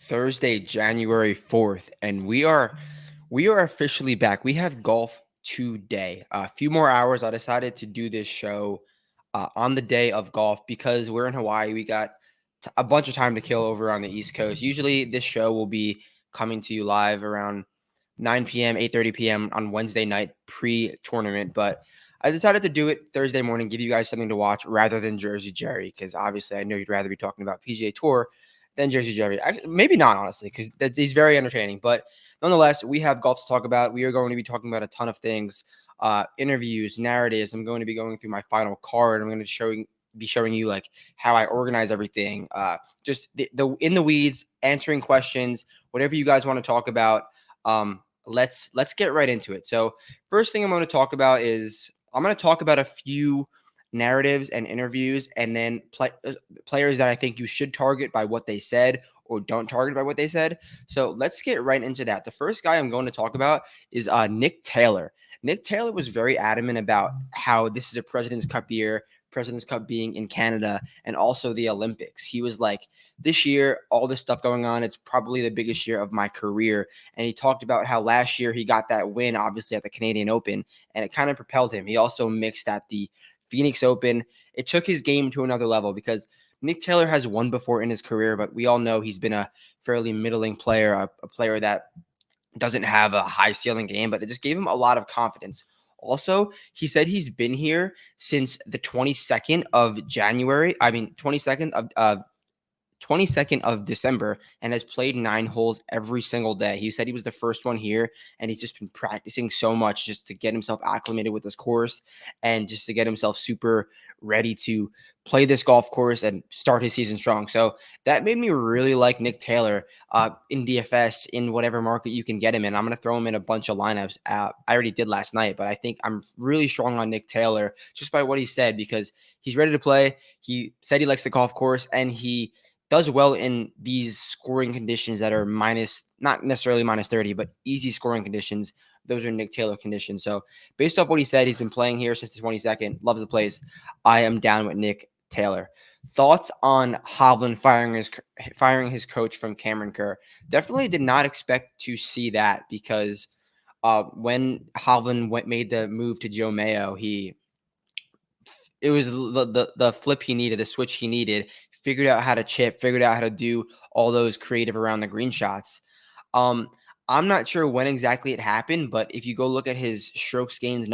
Thursday, January 4th, and we are officially back. We have golf today. A few more hours. I decided to do this show on the day of golf because we're in Hawaii. We got a bunch of time to kill over on the East Coast. Usually, this show will be coming to you live around 9 p.m., 8:30 p.m. on Wednesday night pre-tournament, but I decided to do it Thursday morning, give you guys something to watch rather than Jersey Jerry, because obviously I know you'd rather be talking about PGA Tour than Jersey Jerry. Maybe not, honestly, because he's very entertaining. But nonetheless, we have golf to talk about. We are going to be talking about a ton of things, interviews, narratives. I'm going to be going through my final card. I'm going to be showing you like how I organize everything, just the in the weeds, answering questions, whatever you guys want to talk about. Let's get right into it. So first thing I'm going to talk about is I'm going to talk about a few narratives and interviews, and then players that I think you should target by what they said or don't target by what they said. So let's get right into that. The first guy I'm going to talk about is Nick Taylor. Nick Taylor was very adamant about how this is a President's Cup year, President's Cup being in Canada, and also the Olympics. He was like, this year, all this stuff going on, it's probably the biggest year of my career. And he talked about how last year he got that win, obviously, at the Canadian Open, and it kind of propelled him. He also mixed at the Phoenix Open. It took his game to another level because Nick Taylor has won before in his career, but we all know he's been a fairly middling player, a player that doesn't have a high ceiling game, but it just gave him a lot of confidence. Also, he said he's been here since the 22nd of January. I mean, 22nd of December and has played 9 holes every single day. He said he was the first one here, and he's just been practicing so much just to get himself acclimated with this course and just to get himself super ready to play this golf course and start his season strong. So that made me really like Nick Taylor in DFS, in whatever market you can get him in. I'm going to throw him in a bunch of lineups. I already did last night, but I think I'm really strong on Nick Taylor just by what he said, because he's ready to play. He said he likes the golf course, and he does well in these scoring conditions that are not necessarily minus 30, but easy scoring conditions. Those are Nick Taylor conditions. So based off what he said, he's been playing here since the 22nd, loves the place. I am down with Nick Taylor. Thoughts on Hovland firing his coach from Cameron Kerr? Definitely did not expect to see that, because when Hovland made the move to Joe Mayo, it was the flip he needed, the switch he needed. Figured out how to chip, figured out how to do all those creative around the green shots. I'm not sure when exactly it happened, but if you go look at his strokes gained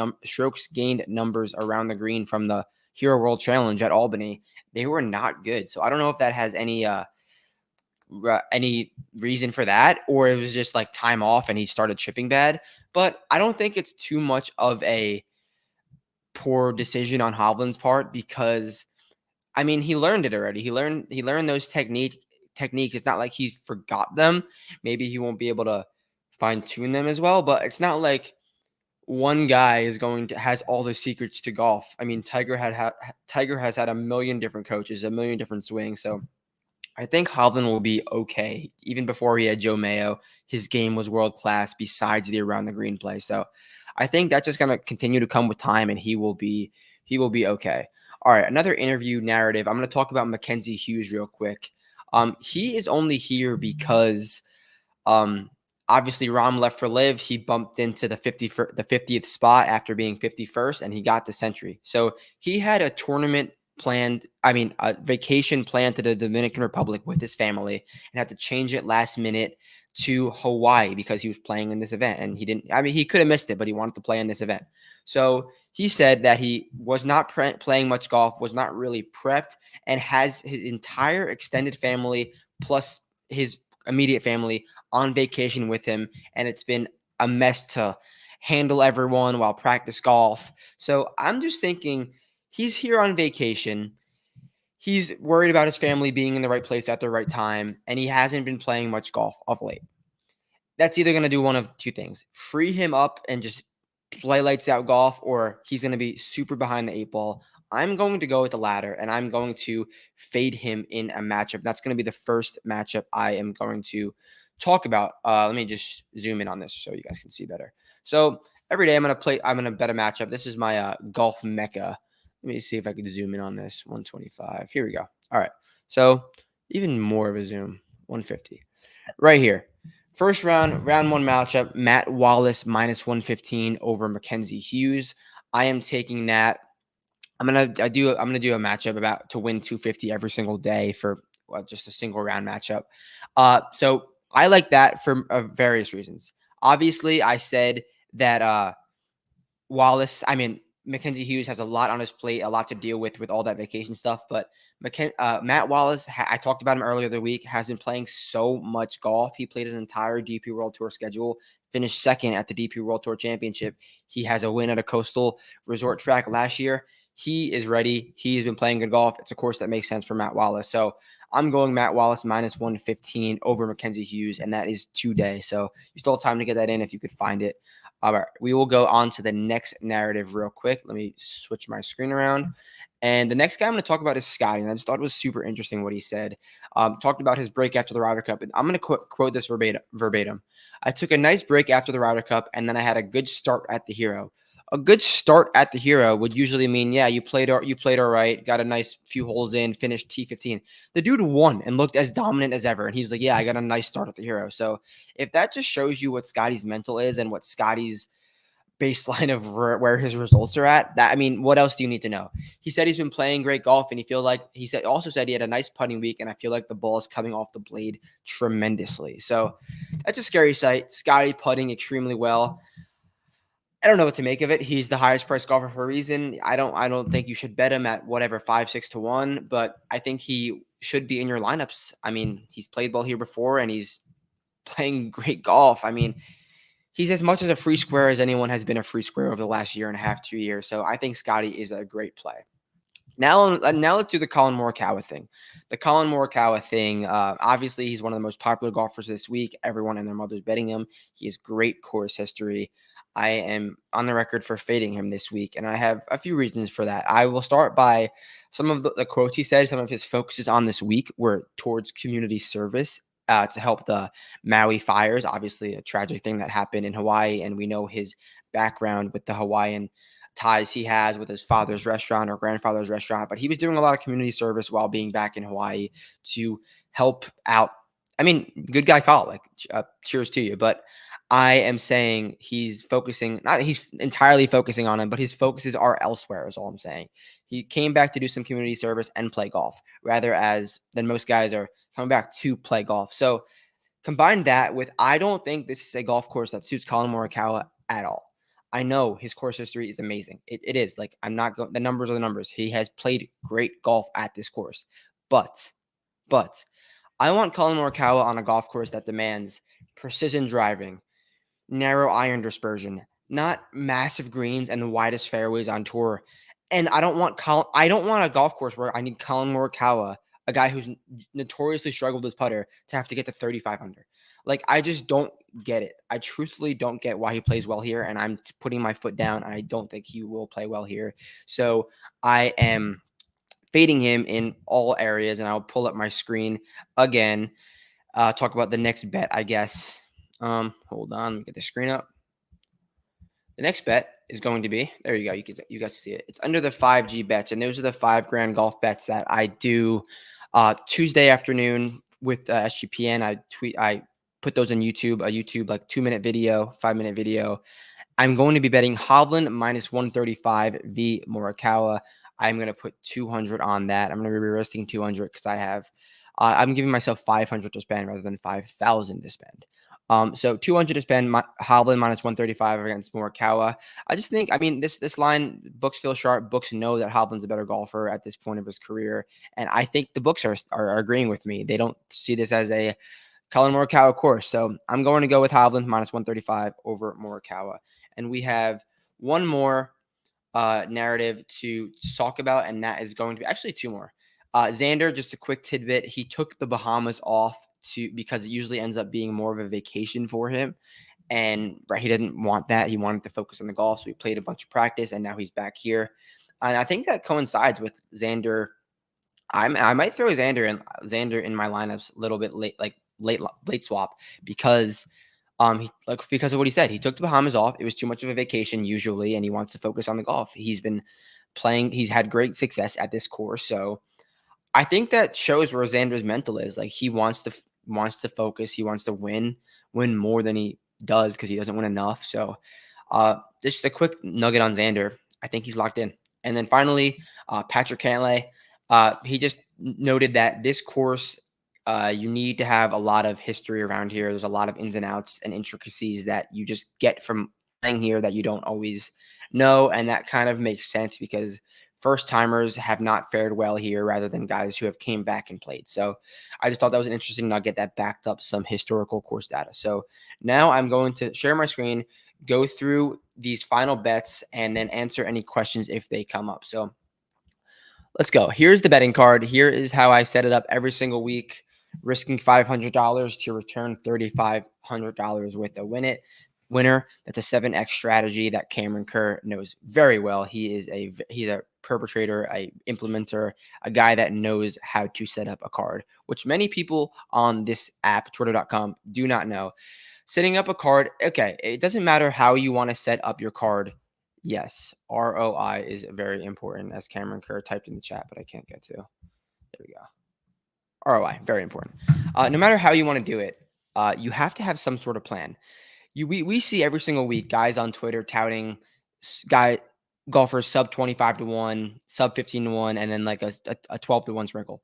numbers around the green from the Hero World Challenge at Albany, they were not good. So I don't know if that has any reason for that, or it was just like time off and he started chipping bad. But I don't think it's too much of a poor decision on Hovland's part, because I mean, he learned it already. He learned those techniques. It's not like he's forgot them. Maybe he won't be able to fine tune them as well, but it's not like one guy has all the secrets to golf. I mean, Tiger has had a million different coaches, a million different swings. So I think Hovland will be okay. Even before he had Joe Mayo, his game was world class besides the around the green play. So I think that's just going to continue to come with time, and he will be okay. All right, another interview narrative. I'm going to talk about Mackenzie Hughes real quick. He is only here because obviously Rahm left for live. He bumped into the 50th spot after being 51st, and he got the Sentry. So he had a vacation planned to the Dominican Republic with his family, and had to change it last minute to Hawaii because he was playing in this event. And he could have missed it, but he wanted to play in this event. So he said that he was not playing much golf, was not really prepped, and has his entire extended family plus his immediate family on vacation with him. And it's been a mess to handle everyone while practice golf. So I'm just thinking, he's here on vacation. He's worried about his family being in the right place at the right time, and he hasn't been playing much golf of late. That's either going to do one of two things: free him up and just play lights out golf, or he's going to be super behind the 8 ball. I'm going to go with the latter, and I'm going to fade him in a matchup. That's going to be the first matchup I am going to talk about. Let me just zoom in on this so you guys can see better. So every day I'm going to bet a matchup. This is my golf mecca. Let me see if I can zoom in on this. 125. Here we go. All right. So even more of a zoom. 150. Right here. First round one matchup, Matt Wallace minus 115 over Mackenzie Hughes. I am taking that. I'm gonna do a matchup about to win 250 every single day for just a single round matchup. So I like that for various reasons. Obviously, I said that Mackenzie Hughes has a lot on his plate, a lot to deal with all that vacation stuff. But Matt Wallace, I talked about him earlier the week, has been playing so much golf. He played an entire DP World Tour schedule, finished second at the DP World Tour Championship. He has a win at a coastal resort track last year. He is ready. He's been playing good golf. It's a course that makes sense for Matt Wallace. So I'm going Matt Wallace minus 115 over Mackenzie Hughes, and that is today. So you still have time to get that in if you could find it. All right, we will go on to the next narrative real quick. Let me switch my screen around. And the next guy I'm going to talk about is Scotty. And I just thought it was super interesting what he said. Talked about his break after the Ryder Cup. And I'm going to quote this verbatim. I took a nice break after the Ryder Cup, and then I had a good start at the Hero. A good start at the Hero would usually mean, yeah, you played all right, got a nice few holes in, finished T15. The dude won and looked as dominant as ever. And he's like, yeah, I got a nice start at the Hero. So if that just shows you what Scotty's mental is and what Scotty's baseline of where his results are at, that, I mean, what else do you need to know? He said he's been playing great golf, and he also said he had a nice putting week, and I feel like the ball is coming off the blade tremendously. So that's a scary sight. Scotty putting extremely well. I don't know what to make of it. He's the highest priced golfer for a reason. I don't think you should bet him at whatever 5-6 to 1, but I think he should be in your lineups. I mean, he's played well here before, and he's playing great golf. I mean, he's as much as a free square as anyone has been a free square over the last year and a half, 2 years. So I think Scotty is a great play. Now let's do the Colin Morikawa thing. The Colin Morikawa thing, obviously, he's one of the most popular golfers this week. Everyone and their mother's betting him. He has great course history. I am on the record for fading him this week, and I have a few reasons for that. I will start by some of the quotes he said. Some of his focuses on this week were towards community service to help the Maui fires. Obviously, a tragic thing that happened in Hawaii, and we know his background with the Hawaiian ties he has with his father's restaurant or grandfather's restaurant. But he was doing a lot of community service while being back in Hawaii to help out. I mean, good guy call. Like, cheers to you. But I am saying he's entirely focusing on him, but his focuses are elsewhere, is all I'm saying. He came back to do some community service and play golf, rather than most guys are coming back to play golf. So combine that with, I don't think this is a golf course that suits Colin Morikawa at all. I know his course history is amazing. It is. Like, I'm not going, the numbers are the numbers. He has played great golf at this course. But I want Colin Morikawa on a golf course that demands precision driving, narrow iron dispersion, not massive greens and the widest fairways on tour. And I don't want a golf course where I need Colin Morikawa, a guy who's notoriously struggled his putter, to have to get to 35 under. Like, I just don't get it. I truthfully don't get why he plays well here, and I'm putting my foot down. I don't think he will play well here. So I am fading him in all areas, and I'll pull up my screen again. Talk about the next bet, I guess. Hold on, let me get the screen up. The next bet is going to be, there you go. You guys see it. It's under the 5G bets, and those are the $5 golf bets that I do Tuesday afternoon with SGPN. I put those on YouTube, a YouTube like 2-minute video, 5-minute video. I'm going to be betting Hovland minus 135 v Morikawa. I'm going to put 200 on that. I'm going to be risking 200 because I'm giving myself 500 to spend rather than 5,000 to spend. So 200 to spend, Hovland minus 135 against Morikawa. I just think, I mean, this line, books feel sharp. Books know that Hovland's a better golfer at this point of his career. And I think the books are agreeing with me. They don't see this as a Colin Morikawa course. So I'm going to go with Hovland minus 135 over Morikawa. And we have one more narrative to talk about, and that is going to be actually two more. Xander, just a quick tidbit. He took the Bahamas off because it usually ends up being more of a vacation for him. And he didn't want that. He wanted to focus on the golf. So he played a bunch of practice, and now he's back here. And I think that coincides with Xander. I might throw Xander in my lineups a little bit late swap because because of what he said. He took the Bahamas off. It was too much of a vacation usually, and he wants to focus on the golf. He's been playing. He's had great success at this course. So I think that shows where Xander's mental is. Like, he wants to wants to focus. He wants to win more than he does because he doesn't win enough. So just a quick nugget on Xander. I think he's locked in. And then finally, Patrick Cantlay. He just noted that this course, you need to have a lot of history around here. There's a lot of ins and outs and intricacies that you just get from playing here that you don't always know. And that kind of makes sense because first timers have not fared well here rather than guys who have came back and played. So I just thought that was an interesting nugget that backed up some historical course data. So now I'm going to share my screen, go through these final bets, and then answer any questions if they come up. So let's go. Here's the betting card. Here is how I set it up every single week, risking $500 to return $3,500 with a winner. That's a 7x strategy that Cameron Kerr knows very well. He's a perpetrator, a implementer, a guy that knows how to set up a card, which many people on this app, twitter.com, do not know. Setting up a card, okay, it doesn't matter how you want to set up your card. Yes, ROI is very important, as Cameron Kerr typed in the chat, but I can't get to. There we go. ROI, very important. No matter how you want to do it, you have to have some sort of plan. We see every single week guys on Twitter touting golfers sub 25 to 1, sub 15 to 1, and then like a 12 to 1 sprinkle.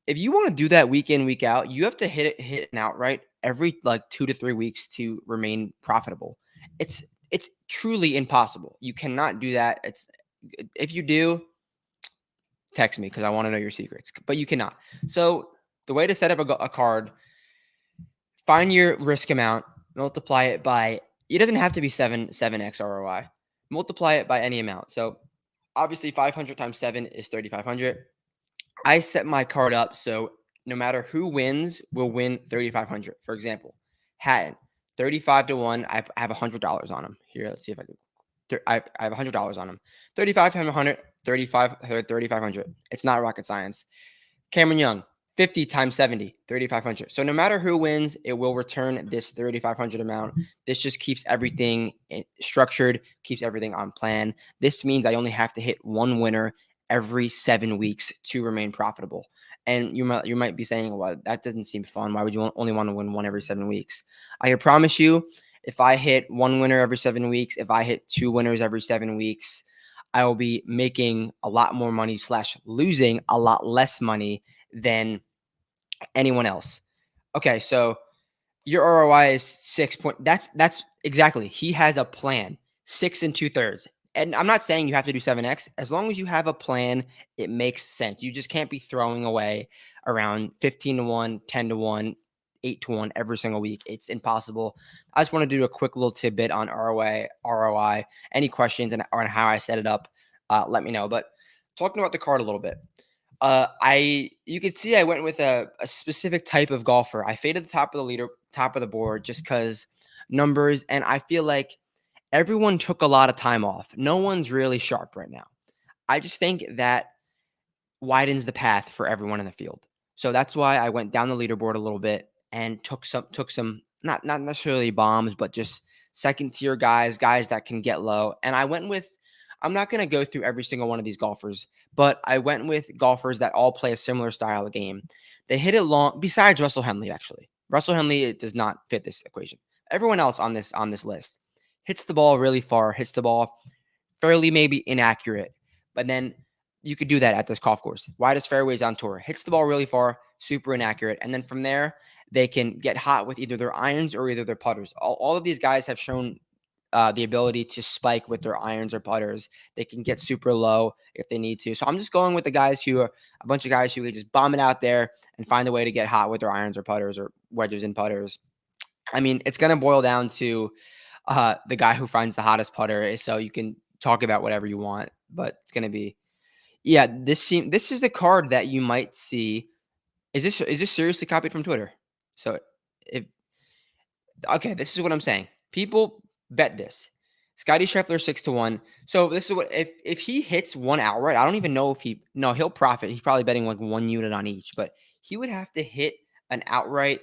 If you want to do that week in, week out, you have to hit an outright every like 2 to 3 weeks to remain profitable. It's truly impossible. You cannot do that. If you do, text me because I want to know your secrets. But you cannot. So the way to set up a card, find your risk amount, multiply it by. It doesn't have to be 7x ROI. Multiply it by any amount. So obviously 500 times 7 is 3,500. I set my card up so no matter who wins, will win 3,500. For example, Hatton, 35 to 1. I have $100 on him. Here, let's see if I can. I have $100 on him. 35 times 100, 3,500. It's not rocket science. Cameron Young, 50 times 70, 3,500. So no matter who wins, it will return this 3,500 amount. This just keeps everything structured, keeps everything on plan. This means I only have to hit one winner every 7 weeks to remain profitable. And you might be saying, well, that doesn't seem fun. Why would you only want to win one every 7 weeks? I can promise you, if I hit one winner every 7 weeks, if I hit 2 winners every 7 weeks, I will be making a lot more money / losing a lot less money than anyone else. Okay, so your ROI is 6 point. That's exactly. He has a plan, 6 2/3. And I'm not saying you have to do 7x. As long as you have a plan, it makes sense. You just can't be throwing away around 15 to 1, 10 to 1, 8 to 1 every single week. It's impossible. I just want to do a quick little tidbit on ROI. Any questions on how I set it up, let me know. But talking about the card a little bit. You could see I went with a specific type of golfer. I faded the top of the board just because numbers, and I feel like everyone took a lot of time off. No one's really sharp right now. I just think that widens the path for everyone in the field. So that's why I went down the leaderboard a little bit and took some not necessarily bombs, but just second tier guys that can get low. And I'm not going to go through every single one of these golfers, but I went with golfers that all play a similar style of game. They hit it long, besides Russell Henley, actually. Russell Henley, it does not fit this equation. Everyone else on this list hits the ball really far, hits the ball fairly maybe inaccurate, but then you could do that at this golf course. Widest fairways on tour, hits the ball really far, super inaccurate. And then from there, they can get hot with either their irons or either their putters. All of these guys have shown the ability to spike with their irons or putters. They can get super low if they need to. So I'm just going with a bunch of guys who can just bomb it out there and find a way to get hot with their irons or putters or wedges and putters. I mean, it's going to boil down to the guy who finds the hottest putter. So you can talk about whatever you want, but it's going to be, yeah, this is the card that you might see. Is this seriously copied from Twitter? So this is what I'm saying. People bet this. Scotty Scheffler 6 to 1. So this is what if he hits one outright, I don't even know if he'll profit. He's probably betting like 1 unit on each, but he would have to hit an outright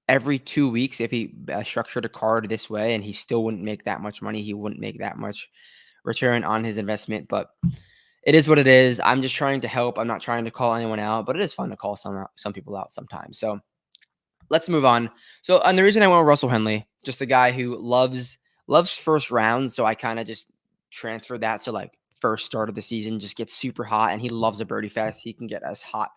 every 2 weeks if he structured a card this way, and he still wouldn't make that much money. He wouldn't make that much return on his investment, but it is what it is. I'm just trying to help. I'm not trying to call anyone out, but it is fun to call some people out sometimes. So let's move on. So, and the reason I went with Russell Henley, just a guy who loves first rounds. So I kind of just transferred that to like first start of the season, just gets super hot, and he loves a birdie fest. He can get as hot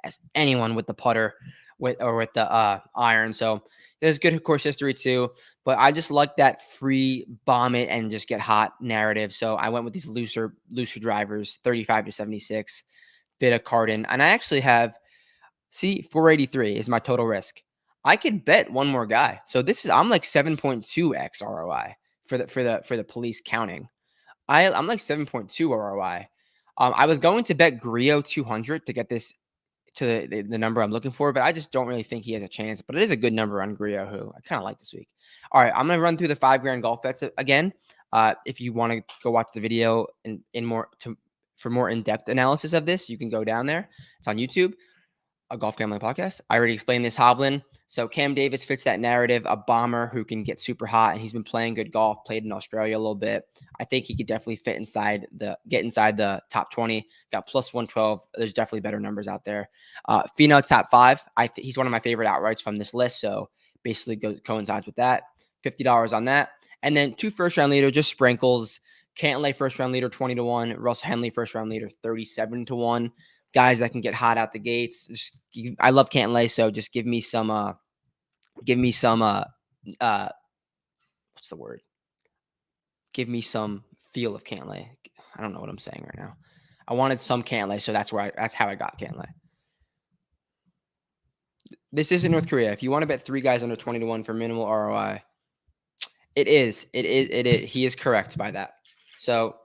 as anyone with the putter, with the iron. So there's good course history too. But I just like that free bomb it and just get hot narrative. So I went with these looser drivers, 35 to 76, fit a card in, and I actually have. See, 483 is my total risk. I could bet one more guy. So I'm like 7.2x ROI for the police counting. I'm like 7.2 ROI. I was going to bet Grio 200 to get this to the number I'm looking for, but I just don't really think he has a chance. But it is a good number on Grio, who I kind of like this week. All right, I'm gonna run through the 5 grand golf bets again. If you want to go watch the video for more in-depth analysis of this, you can go down there. It's on YouTube, a golf gambling podcast. I already explained this, Hovland. So Cam Davis fits that narrative, a bomber who can get super hot, and he's been playing good golf, played in Australia a little bit. I think he could definitely get inside the top 20, got plus 112. There's definitely better numbers out there. Finau top 5. He's one of my favorite outrights from this list. So basically coincides with that. $50 on that. And then 2 first-round leader, just sprinkles. Cantlay first-round leader, 20 to 1. Russell Henley first-round leader, 37 to 1. Guys that can get hot out the gates. I love Cantlay, so just give me some what's the word? Give me some feel of Cantlay. I don't know what I'm saying right now. I wanted some Cantlay, so that's how I got Cantlay. This isn't North Korea. If you want to bet 3 guys under 20 to 1 for minimal ROI, it is. He is correct by that. So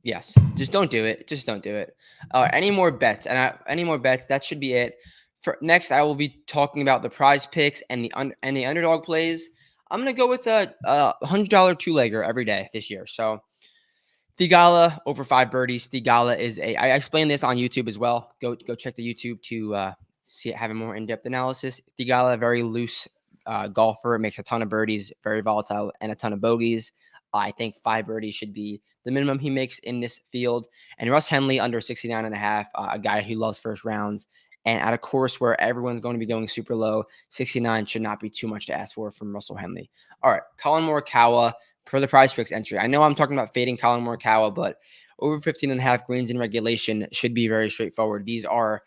yes, just don't do it. Just don't do it. Any more bets? That should be it. For next, I will be talking about the prize picks and the underdog plays. I'm gonna go with a $100 two-legger every day this year. So Thigala over 5 birdies. Thigala is I explained this on YouTube as well. Go check the YouTube to see it, have a more in-depth analysis. Thigala, very loose golfer, makes a ton of birdies, very volatile, and a ton of bogeys. I think 5 birdies should be the minimum he makes in this field. And Russ Henley under 69.5, a guy who loves first rounds. And at a course where everyone's going to be going super low, 69 should not be too much to ask for from Russell Henley. All right, Colin Morikawa for the prize picks entry. I know I'm talking about fading Colin Morikawa, but over 15.5 greens in regulation should be very straightforward. These are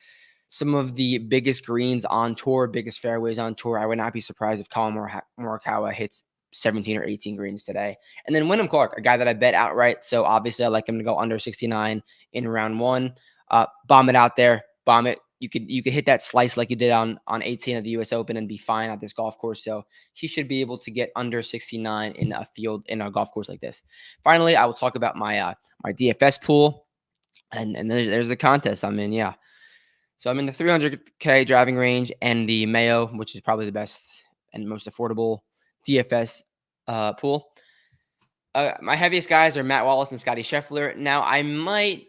some of the biggest greens on tour, biggest fairways on tour. I would not be surprised if Colin Morikawa hits 17 or 18 greens today. And then Wyndham Clark, a guy that I bet outright. So obviously I like him to go under 69 in round 1. Bomb it out there. Bomb it. You could hit that slice like you did on 18 at the US Open and be fine at this golf course. So he should be able to get under 69 in a golf course like this. Finally, I will talk about my my DFS pool. And there's the contest I'm in. Yeah. So I'm in the 300K driving range and the Mayo, which is probably the best and most affordable DFS pool. My heaviest guys are Matt Wallace and Scotty Scheffler. Now, I might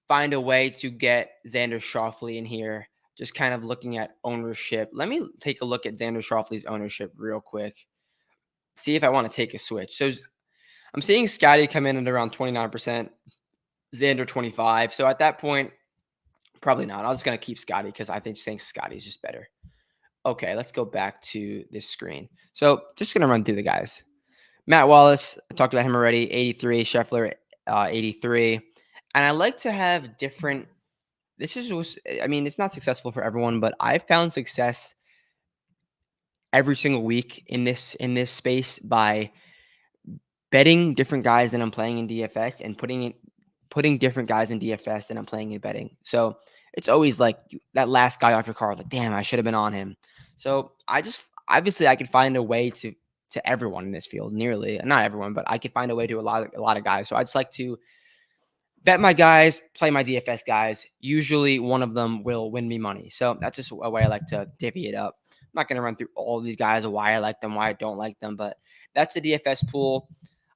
find a way to get Xander Schauffele in here, just kind of looking at ownership. Let me take a look at Xander Schauffele's ownership real quick, see if I want to take a switch. So I'm seeing Scotty come in at around 29%, Xander 25%. So at that point, probably not. I'm just going to keep Scotty because I think Scotty's just better. Okay, let's go back to this screen. So just going to run through the guys. Matt Wallace, I talked about him already, 83. Scheffler, 83. And I like to have different – it's not successful for everyone, but I've found success every single week in this space by betting different guys than I'm playing in DFS and putting different guys in DFS than I'm playing in betting. So it's always like that last guy off your card, like, damn, I should have been on him. So obviously I could find a way to everyone in this field, nearly, not everyone, but I could find a way to a lot of guys. So I just like to bet my guys, play my DFS guys. Usually one of them will win me money. So that's just a way I like to divvy it up. I'm not going to run through all these guys or why I like them, why I don't like them, but that's the DFS pool.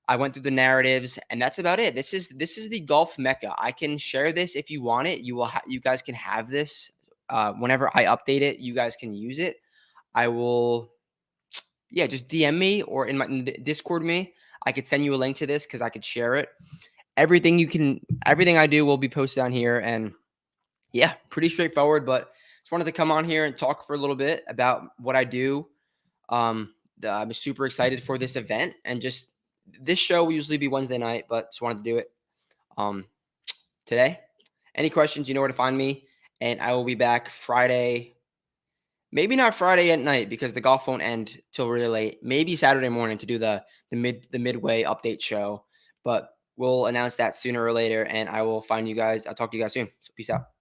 I went through the narratives, and that's about it. This is the golf mecca. I can share this if you want it. You guys can have this whenever I update it. You guys can use it. I will, just DM me or in my Discord me. I could send you a link to this because I could share it. Everything I do will be posted on here, and yeah, pretty straightforward. But just wanted to come on here and talk for a little bit about what I do. I'm super excited for this event, and just this show will usually be Wednesday night, but just wanted to do it um, today. Any questions, you know where to find me, and I will be back Friday. Maybe not Friday at night because the golf won't end till really late. Maybe Saturday morning to do the midway update show, but we'll announce that sooner or later. And I will find you guys. I'll talk to you guys soon. So peace out.